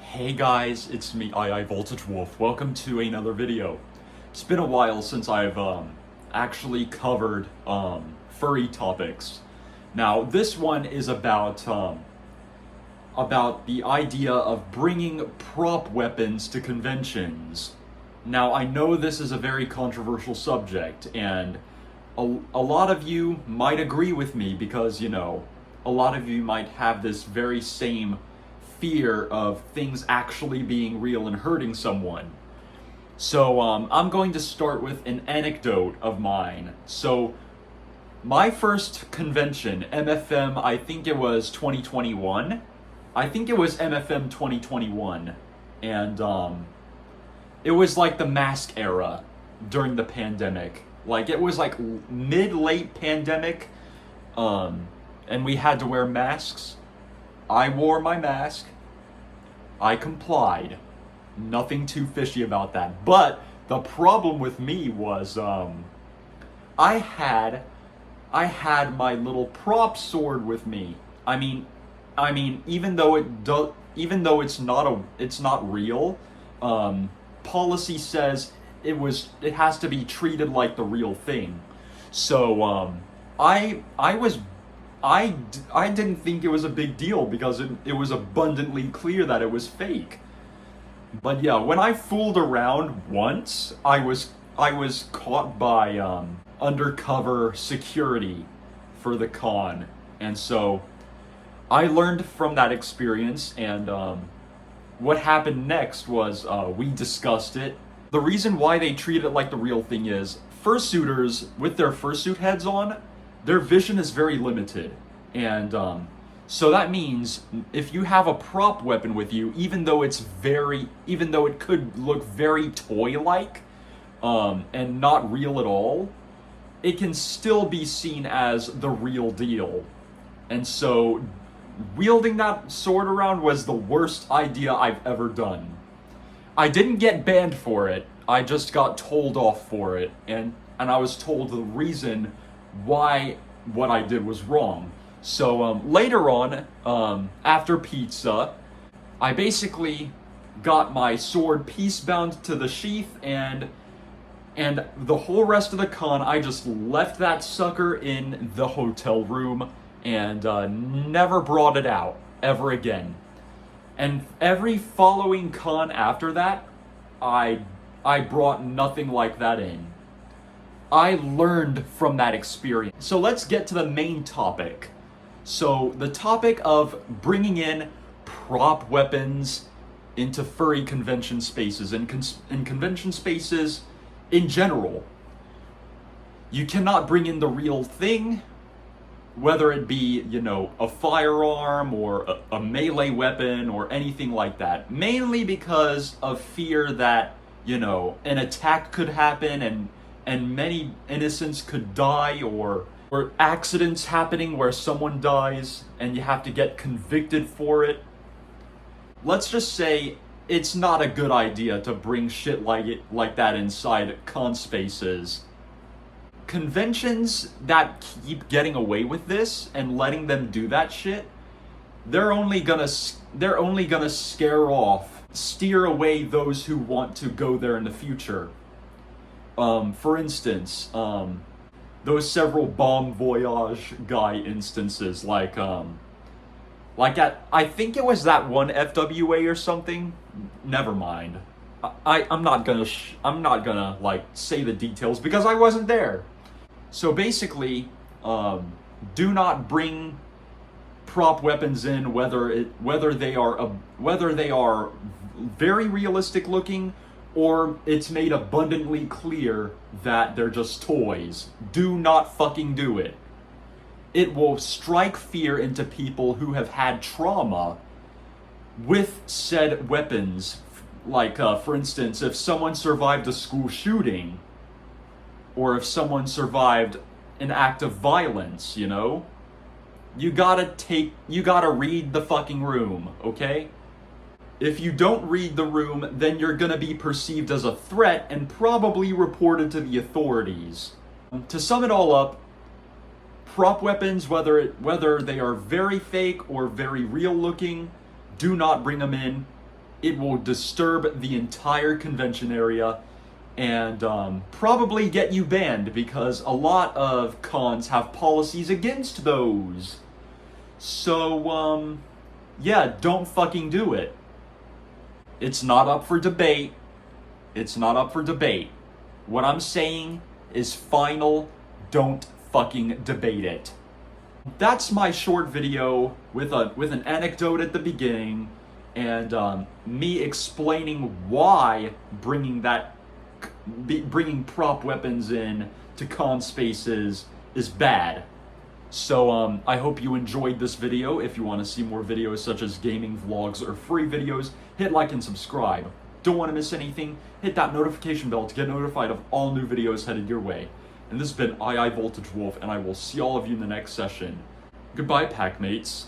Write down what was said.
Hey guys, it's me, iiVoltageWolf. Welcome to another video. It's been a while since I've actually covered furry topics. Now, this one is about the idea of bringing prop weapons to conventions. Now, I know this is a very controversial subject, and a lot of you might agree with me because, a lot of you might have this very same fear of things actually being real and hurting someone. So I'm going to start with an anecdote of mine. So my first convention, MFM, I think it was 2021. I think it was MFM 2021. And it was like the mask era during the pandemic. Like it was like mid-late pandemic. And we had to wear masks. I wore my mask. I complied. Nothing too fishy about that. But the problem with me was I had my little prop sword with me. I mean even though it's not real, policy says it has to be treated like the real thing. So I didn't think it was a big deal because it was abundantly clear that it was fake. But yeah, when I fooled around once, I was caught by undercover security for the con. And so I learned from that experience, and what happened next was we discussed it. The reason why they treat it like the real thing is fursuiters with their fursuit heads on, their vision is very limited, and so that means if you have a prop weapon with you, even though it could look very toy-like and not real at all, it can still be seen as the real deal. And so wielding that sword around was the worst idea I've ever done. I didn't get banned for it, I just got told off for it, and I was told the reason why what I did was wrong. So later on, after pizza, I basically got my sword piece bound to the sheath, and the whole rest of the con, I just left that sucker in the hotel room and never brought it out ever again. And every following con after that, I brought nothing like that in. I learned from that experience. So let's get to the main topic. So the topic of bringing in prop weapons into furry convention spaces and convention spaces in general. You cannot bring in the real thing, whether it be, a firearm or a melee weapon or anything like that. Mainly because of fear that, an attack could happen and many innocents could die, or accidents happening where someone dies and you have to get convicted for it. Let's just say it's not a good idea to bring shit like that inside con spaces. Conventions that keep getting away with this and letting them do that shit, they're only gonna steer away those who want to go there in the future. For instance, those several Bon Voyage guy instances, like I think it was that one FWA or something. Never mind. I'm not gonna like say the details because I wasn't there. So basically, do not bring prop weapons in, whether they are very realistic looking, or it's made abundantly clear that they're just toys. Do not fucking do it. It will strike fear into people who have had trauma with said weapons. Like, for instance, if someone survived a school shooting, or if someone survived an act of violence, you gotta read the fucking room, okay? If you don't read the room, then you're gonna be perceived as a threat and probably reported to the authorities. To sum it all up, prop weapons, whether they are very fake or very real looking, do not bring them in. it will disturb the entire convention area and probably get you banned because a lot of cons have policies against those. So, yeah, don't fucking do it. It's not up for debate. It's not up for debate. What I'm saying is final. Don't fucking debate it. That's my short video with an anecdote at the beginning and me explaining why bringing prop weapons in to con spaces is bad. So I hope you enjoyed this video. If you want to see more videos such as gaming vlogs or free videos, hit like and subscribe. Don't want to miss anything? Hit that notification bell to get notified of all new videos headed your way. And this has been iiVoltageWolf, and I will see all of you in the next session. Goodbye, Packmates.